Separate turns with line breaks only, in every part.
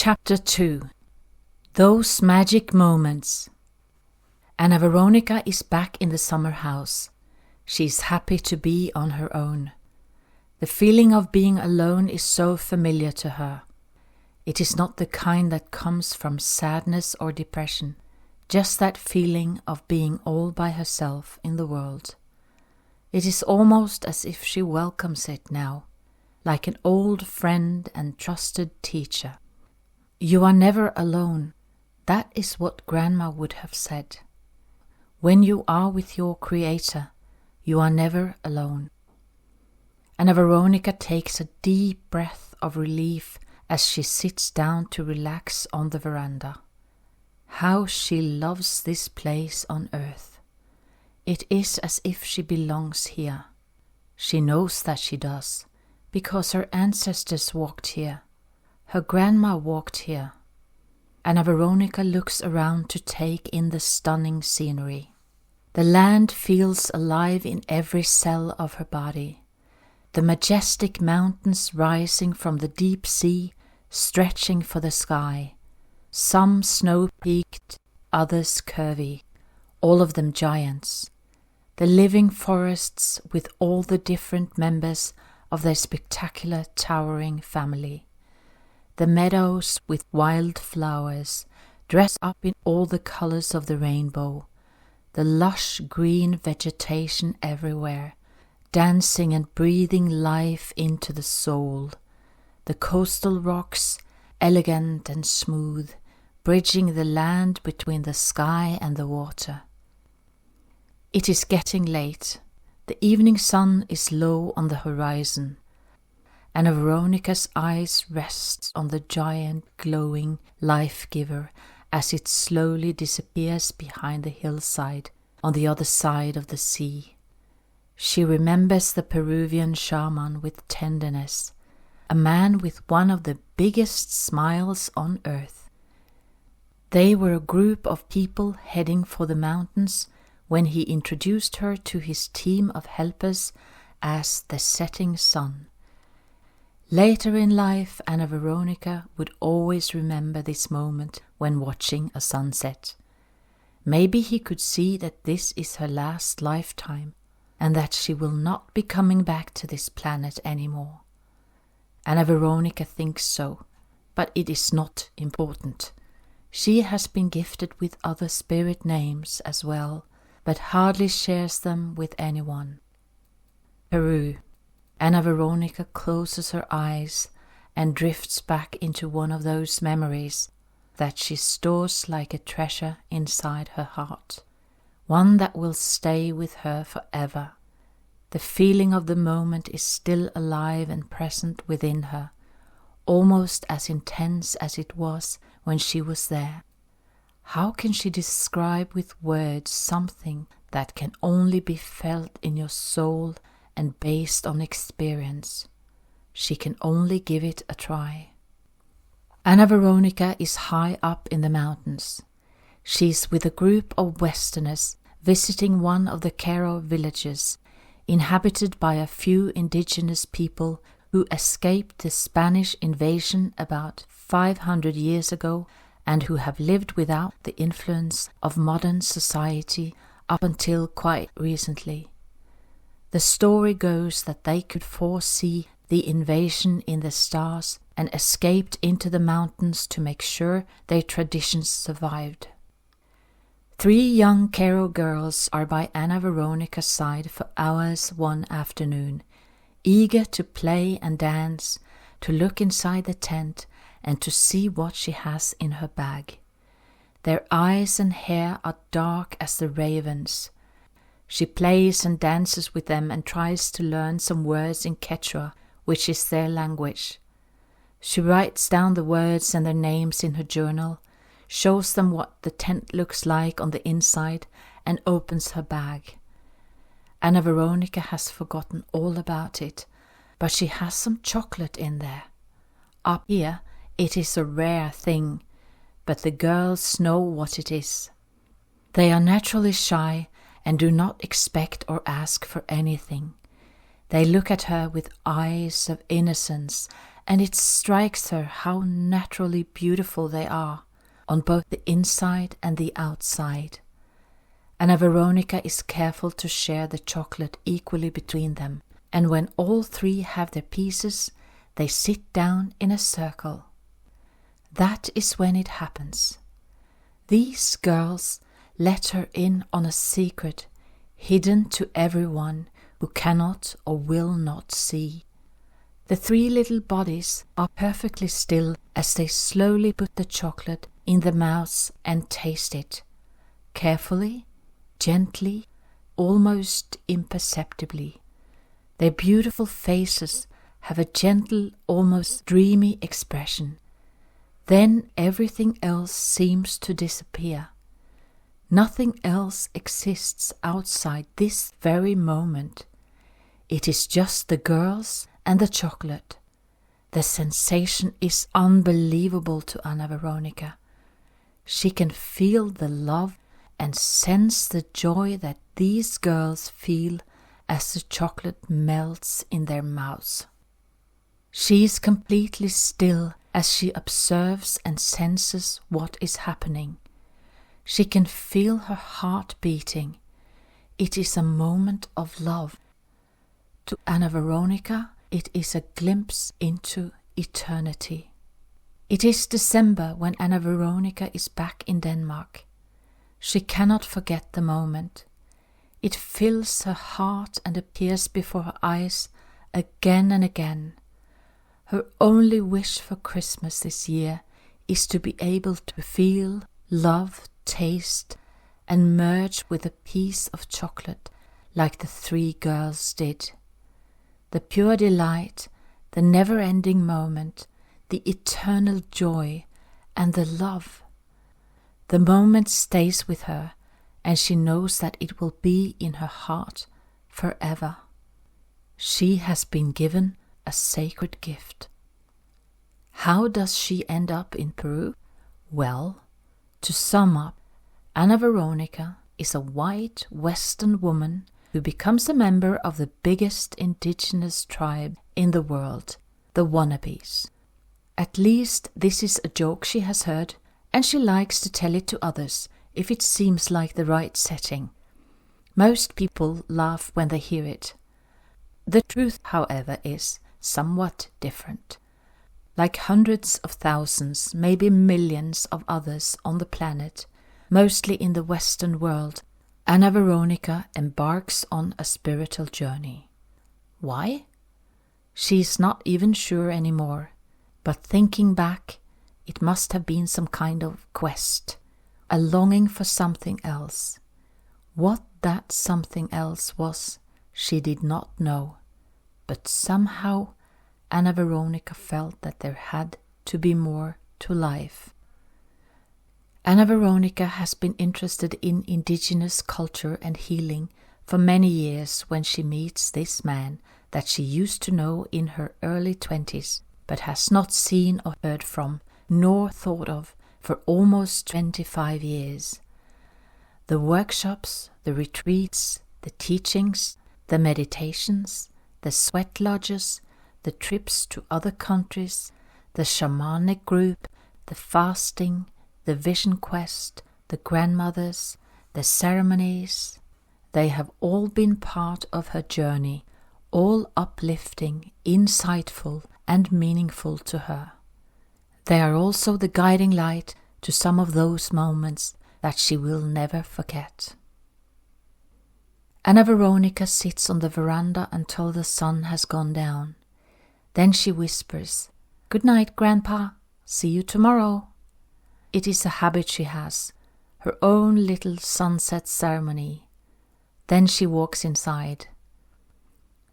Chapter 2. Those Magic Moments. Anna Veronica is back in the summer house. She is happy to be on her own. The feeling of being alone is so familiar to her. It is not the kind that comes from sadness or depression, just that feeling of being all by herself in the world. It is almost as if she welcomes it now, like an old friend and trusted teacher. You are never alone. That is what Grandma would have said. When you are with your Creator, you are never alone. Anna Veronica takes a deep breath of relief as she sits down to relax on the veranda. How she loves this place on earth. It is as if she belongs here. She knows that she does, because her ancestors walked here. Her grandma walked here. Anna Veronica looks around to take in the stunning scenery. The land feels alive in every cell of her body. The majestic mountains rising from the deep sea, stretching for the sky. Some snow-peaked, others curvy, all of them giants. The living forests with all the different members of their spectacular towering family. The meadows with wild flowers, dressed up in all the colors of the rainbow. The lush green vegetation everywhere, dancing and breathing life into the soul. The coastal rocks, elegant and smooth, bridging the land between the sky and the water. It is getting late. The evening sun is low on the horizon. Anna Veronica's eyes rest on the giant glowing life-giver as it slowly disappears behind the hillside on the other side of the sea. She remembers the Peruvian shaman with tenderness, a man with one of the biggest smiles on earth. They were a group of people heading for the mountains when he introduced her to his team of helpers as the setting sun. Later in life, Anna Veronica would always remember this moment when watching a sunset. Maybe he could see that this is her last lifetime and that she will not be coming back to this planet anymore. Anna Veronica thinks so, but it is not important. She has been gifted with other spirit names as well, but hardly shares them with anyone. Peru. Anna Veronica closes her eyes and drifts back into one of those memories that she stores like a treasure inside her heart, one that will stay with her forever. The feeling of the moment is still alive and present within her, almost as intense as it was when she was there. How can she describe with words something that can only be felt in your soul and based on experience? She can only give it a try. Anna Veronica is high up in the mountains. She is with a group of Westerners visiting one of the Q'ero villages, inhabited by a few indigenous people who escaped the Spanish invasion about 500 years ago and who have lived without the influence of modern society up until quite recently. The story goes that they could foresee the invasion in the stars and escaped into the mountains to make sure their traditions survived. 3 young Q'ero girls are by Anna Veronica's side for hours one afternoon, eager to play and dance, to look inside the tent and to see what she has in her bag. Their eyes and hair are dark as the ravens. She plays and dances with them and tries to learn some words in Quechua, which is their language. She writes down the words and their names in her journal, shows them what the tent looks like on the inside, and opens her bag. Anna Veronica has forgotten all about it, but she has some chocolate in there. Up here, it is a rare thing, but the girls know what it is. They are naturally shy and do not expect or ask for anything. They look at her with eyes of innocence and it strikes her how naturally beautiful they are on both the inside and the outside. Anna Veronica is careful to share the chocolate equally between them, and when all three have their pieces, they sit down in a circle. That is when it happens. These girls let her in on a secret hidden to everyone who cannot or will not see. The three little bodies are perfectly still as they slowly put the chocolate in the mouths and taste it, carefully, gently, almost imperceptibly. Their beautiful faces have a gentle, almost dreamy expression. Then everything else seems to disappear. Nothing else exists outside this very moment. It is just the girls and the chocolate. The sensation is unbelievable to Anna Veronica. She can feel the love and sense the joy that these girls feel as the chocolate melts in their mouths. She is completely still as she observes and senses what is happening. She can feel her heart beating. It is a moment of love. To Anna Veronica, it is a glimpse into eternity. It is December when Anna Veronica is back in Denmark. She cannot forget the moment. It fills her heart and appears before her eyes again and again. Her only wish for Christmas this year is to be able to feel, love, taste, and merge with a piece of chocolate like the three girls did. The pure delight, the never-ending moment, the eternal joy, and the love. The moment stays with her, and she knows that it will be in her heart forever. She has been given a sacred gift. How does she end up in Peru? Well, to sum up, Anna Veronica is a white Western woman who becomes a member of the biggest indigenous tribe in the world, the Wannabes. At least this is a joke she has heard, and she likes to tell it to others if it seems like the right setting. Most people laugh when they hear it. The truth, however, is somewhat different. Like hundreds of thousands, maybe millions of others on the planet, mostly in the Western world, Anna Veronica embarks on a spiritual journey. Why? She is not even sure anymore, but thinking back, it must have been some kind of quest, a longing for something else. What that something else was, she did not know, but somehow Anna Veronica felt that there had to be more to life. Anna Veronica has been interested in indigenous culture and healing for many years when she meets this man that she used to know in her early 20s, but has not seen or heard from, nor thought of, for almost 25 years. The workshops, the retreats, the teachings, the meditations, the sweat lodges, the trips to other countries, the shamanic group, the fasting, the vision quest, the grandmothers, the ceremonies, they have all been part of her journey, all uplifting, insightful, and meaningful to her. They are also the guiding light to some of those moments that she will never forget. Anna Veronica sits on the veranda until the sun has gone down. Then she whispers, "Good night, Grandpa. See you tomorrow." It is a habit she has, her own little sunset ceremony. Then she walks inside.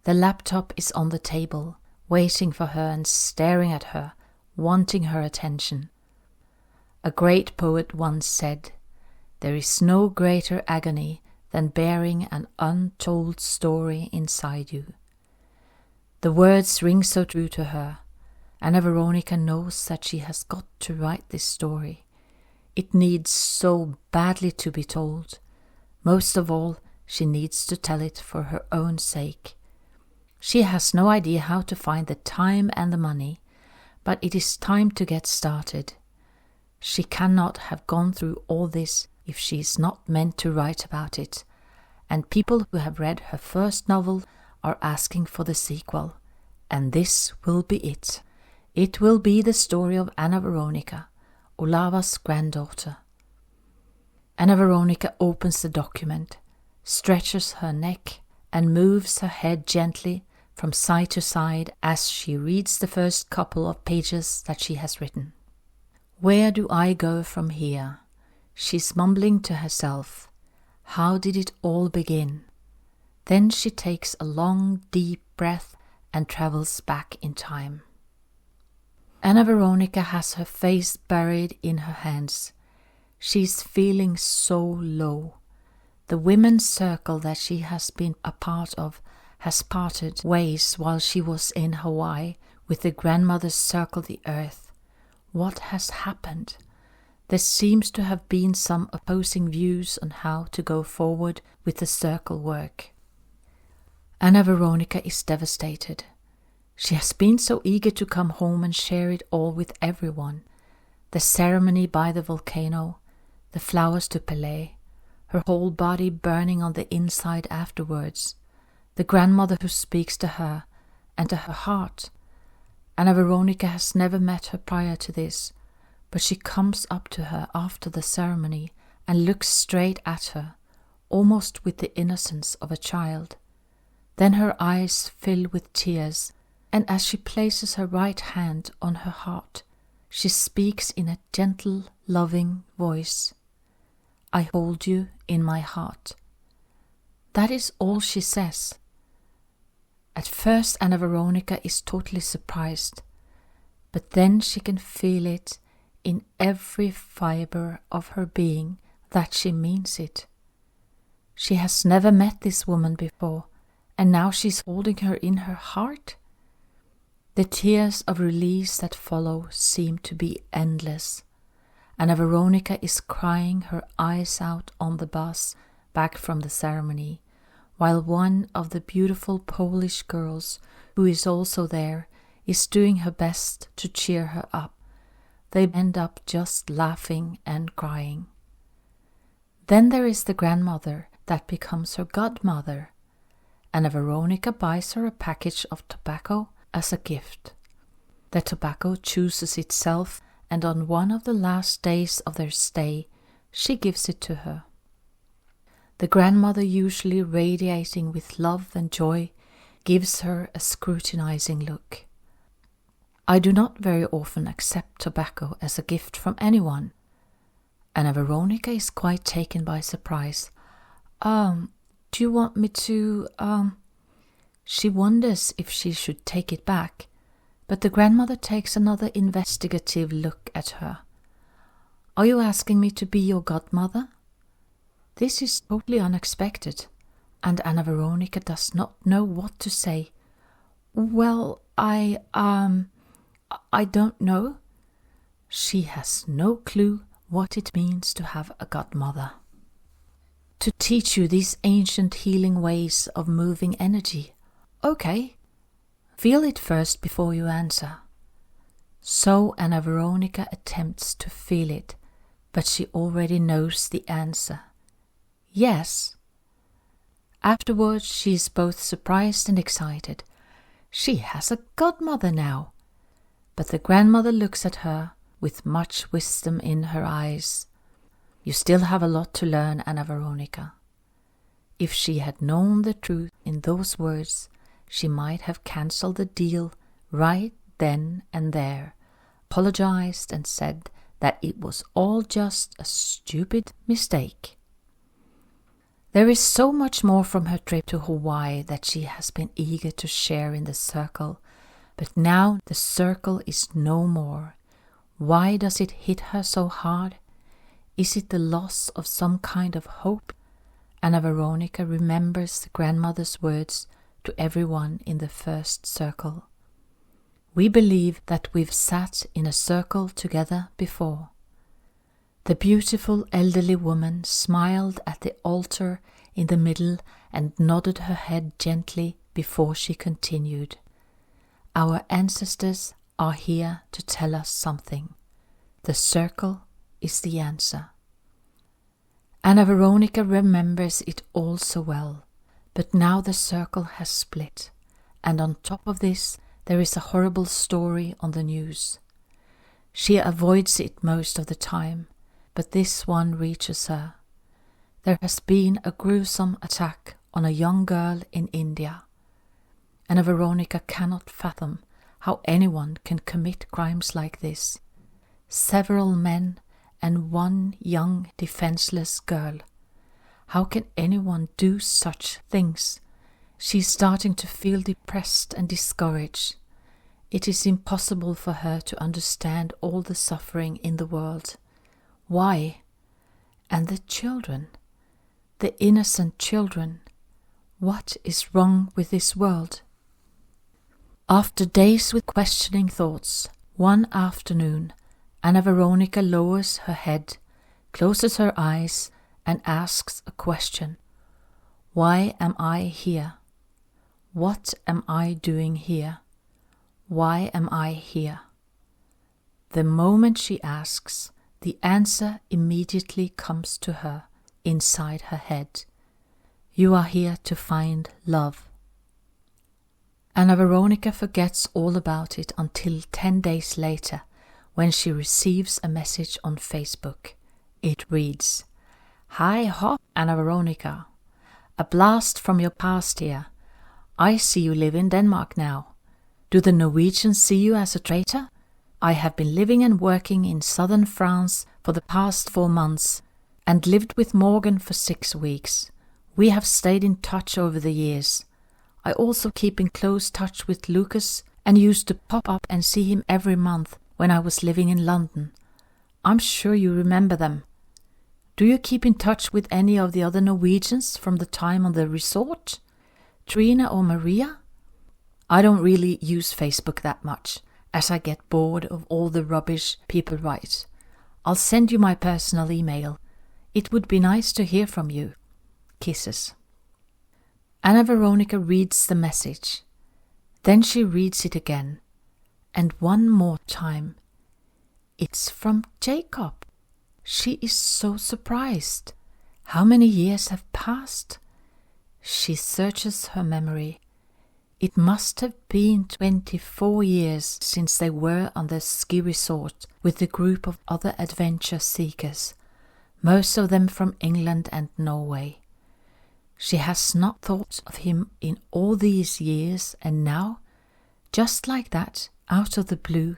The laptop is on the table, waiting for her and staring at her, wanting her attention. A great poet once said, "There is no greater agony than bearing an untold story inside you." The words ring so true to her. Anna Veronica knows that she has got to write this story. It needs so badly to be told. Most of all, she needs to tell it for her own sake. She has no idea how to find the time and the money, but it is time to get started. She cannot have gone through all this if she is not meant to write about it, and people who have read her first novel are asking for the sequel, and this will be it. It will be the story of Anna Veronica, Olava's granddaughter. Anna Veronica opens the document, stretches her neck, and moves her head gently from side to side as she reads the first couple of pages that she has written. Where do I go from here? She's mumbling to herself. How did it all begin? Then she takes a long, deep breath and travels back in time. Anna Veronica has her face buried in her hands. She's feeling so low. The women's circle that she has been a part of has parted ways while she was in Hawaii with the grandmothers circle the earth. What has happened? There seems to have been some opposing views on how to go forward with the circle work. Anna Veronica is devastated. She has been so eager to come home and share it all with everyone. The ceremony by the volcano, the flowers to Pelé, her whole body burning on the inside afterwards, the grandmother who speaks to her and to her heart. Anna Veronica has never met her prior to this, but she comes up to her after the ceremony and looks straight at her, almost with the innocence of a child. Then her eyes fill with tears, and as she places her right hand on her heart, she speaks in a gentle, loving voice. I hold you in my heart. That is all she says. At first Anna Veronica is totally surprised, but then she can feel it in every fiber of her being that she means it. She has never met this woman before, and now she's holding her in her heart. The tears of release that follow seem to be endless. Anna Veronica is crying her eyes out on the bus back from the ceremony, while one of the beautiful Polish girls, who is also there, is doing her best to cheer her up. They end up just laughing and crying. Then there is the grandmother that becomes her godmother. Anna Veronica buys her a package of tobacco as a gift. The tobacco chooses itself, and on one of the last days of their stay, she gives it to her. The grandmother, usually radiating with love and joy, gives her a scrutinizing look. I do not very often accept tobacco as a gift from anyone. Anna Veronica is quite taken by surprise. Do you want me to, She wonders if she should take it back, but the grandmother takes another investigative look at her. Are you asking me to be your godmother? This is totally unexpected, and Anna Veronica does not know what to say. Well, I don't know. She has no clue what it means to have a godmother. To teach you these ancient healing ways of moving energy. Okay, feel it first before you answer. So Anna Veronica attempts to feel it, but she already knows the answer. Yes. Afterwards she is both surprised and excited. She has a godmother now. But the grandmother looks at her with much wisdom in her eyes. You still have a lot to learn, Anna Veronica. If she had known the truth in those words, she might have cancelled the deal right then and there, apologized and said that it was all just a stupid mistake. There is so much more from her trip to Hawaii that she has been eager to share in the circle, but now the circle is no more. Why does it hit her so hard? Is it the loss of some kind of hope? Anna Veronica remembers the grandmother's words to everyone in the first circle. We believe that we've sat in a circle together before. The beautiful elderly woman smiled at the altar in the middle and nodded her head gently before she continued. Our ancestors are here to tell us something. The circle is the answer. Anna Veronica remembers it all so well, but now the circle has split, and on top of this there is a horrible story on the news. She avoids it most of the time, but this one reaches her. There has been a gruesome attack on a young girl in India. Anna Veronica cannot fathom how anyone can commit crimes like this. Several men and one young defenseless girl. How can anyone do such things? She's starting to feel depressed and discouraged. It is impossible for her to understand all the suffering in the world. Why? And the children, the innocent children. What is wrong with this world? After days with questioning thoughts, one afternoon, Anna Veronica lowers her head, closes her eyes, and asks a question. Why am I here? What am I doing here? Why am I here? The moment she asks, the answer immediately comes to her inside her head. You are here to find love. Anna Veronica forgets all about it until 10 days later, when she receives a message on Facebook. It reads, Hi Hop, Anna Veronica. A blast from your past here. I see you live in Denmark now. Do the Norwegians see you as a traitor? I have been living and working in southern France for the past 4 months and lived with Morgan for 6 weeks. We have stayed in touch over the years. I also keep in close touch with Lucas and used to pop up and see him every month when I was living in London. I'm sure you remember them. Do you keep in touch with any of the other Norwegians from the time on the resort? Trina or Maria? I don't really use Facebook that much, as I get bored of all the rubbish people write. I'll send you my personal email. It would be nice to hear from you. Kisses. Anna Veronica reads the message. Then she reads it again. And one more time. It's from Jacob. She is so surprised. How many years have passed? She searches her memory. It must have been 24 years since they were on the ski resort with a group of other adventure seekers, most of them from England and Norway. She has not thought of him in all these years, and now, just like that, out of the blue,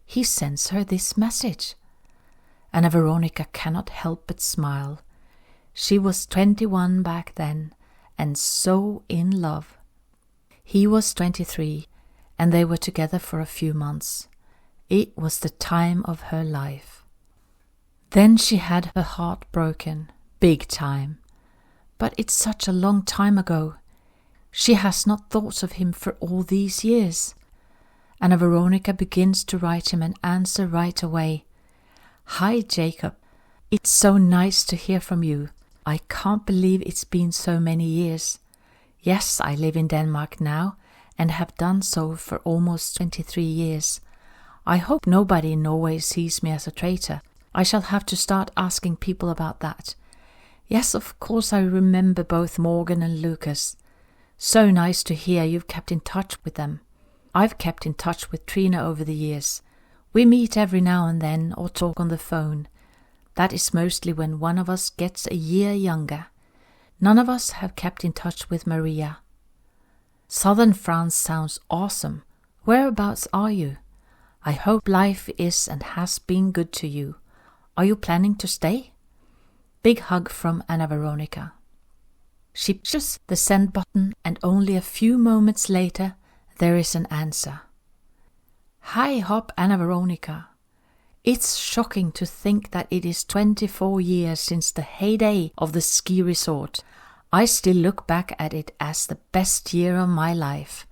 he sends her this message. Anna Veronica cannot help but smile. She was 21 back then, and so in love. He was 23, and they were together for a few months. It was the time of her life. Then she had her heart broken, big time. But it's such a long time ago. She has not thought of him for all these years. Anna Veronica begins to write him an answer right away. Hi Jacob, it's so nice to hear from you. I can't believe it's been so many years. Yes, I live in Denmark now and have done so for almost 23 years. I hope nobody in Norway sees me as a traitor. I shall have to start asking people about that. Yes, of course I remember both Morgan and Lucas. So nice to hear you've kept in touch with them. I've kept in touch with Trina over the years. We meet every now and then or talk on the phone. That is mostly when one of us gets a year younger. None of us have kept in touch with Maria. Southern France sounds awesome. Whereabouts are you? I hope life is and has been good to you. Are you planning to stay? Big hug from Anna Veronica. She pushes the send button, and only a few moments later there is an answer. Hi Hop, Anna Veronica. It's shocking to think that it is 24 years since the heyday of the ski resort. I still look back at it as the best year of my life.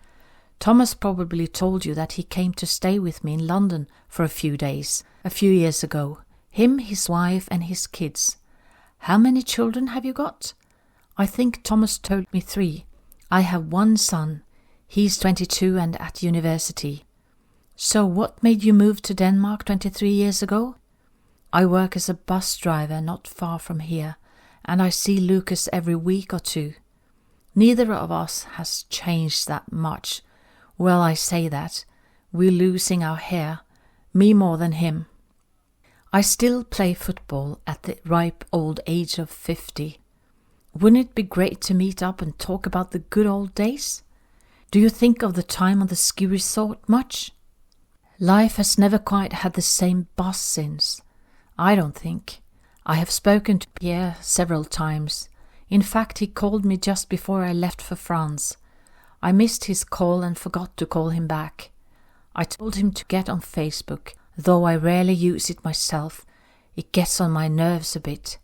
Thomas probably told you that he came to stay with me in London for a few days, a few years ago. Him, his wife and his kids. How many children have you got? I think Thomas told me 3. I have one son. He's 22 and at university. So what made you move to Denmark 23 years ago? I work as a bus driver not far from here, and I see Lucas every week or two. Neither of us has changed that much. Well, I say that. We're losing our hair, me more than him. I still play football at the ripe old age of 50. Wouldn't it be great to meet up and talk about the good old days? Do you think of the time on the ski resort much? Life has never quite had the same buzz since. I don't think. I have spoken to Pierre several times. In fact, he called me just before I left for France. I missed his call and forgot to call him back. I told him to get on Facebook, though I rarely use it myself. It gets on my nerves a bit.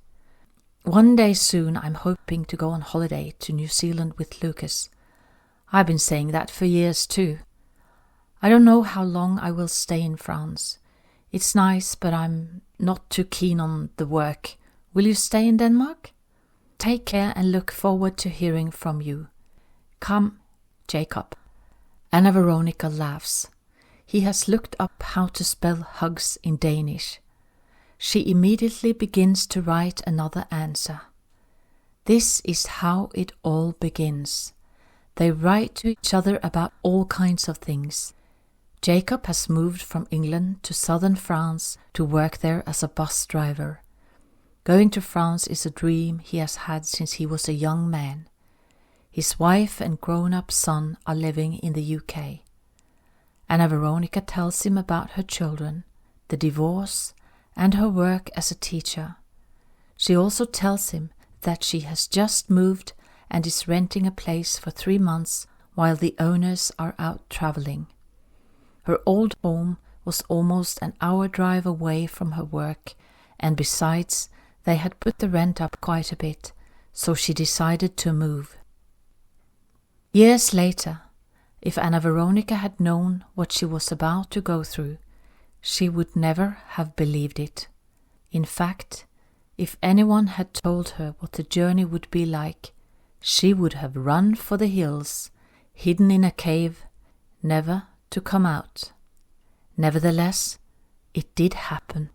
One day soon I'm hoping to go on holiday to New Zealand with Lucas. I've been saying that for years too. I don't know how long I will stay in France. It's nice, but I'm not too keen on the work. Will you stay in Denmark? Take care and look forward to hearing from you. Come, Jacob. Anna Veronica laughs. He has looked up how to spell hugs in Danish. She immediately begins to write another answer. This is how it all begins. They write to each other about all kinds of things. Jacob has moved from England to southern France to work there as a bus driver. Going to France is a dream he has had since he was a young man. His wife and grown-up son are living in the UK. Anna Veronica tells him about her children, the divorce, and her work as a teacher. She also tells him that she has just moved and is renting a place for 3 months while the owners are out traveling. Her old home was almost an hour drive away from her work, and besides, they had put the rent up quite a bit, so she decided to move. Years later, if Anna Veronica had known what she was about to go through, she would never have believed it. In fact, if anyone had told her what the journey would be like, she would have run for the hills, hidden in a cave, never to come out. Nevertheless, it did happen.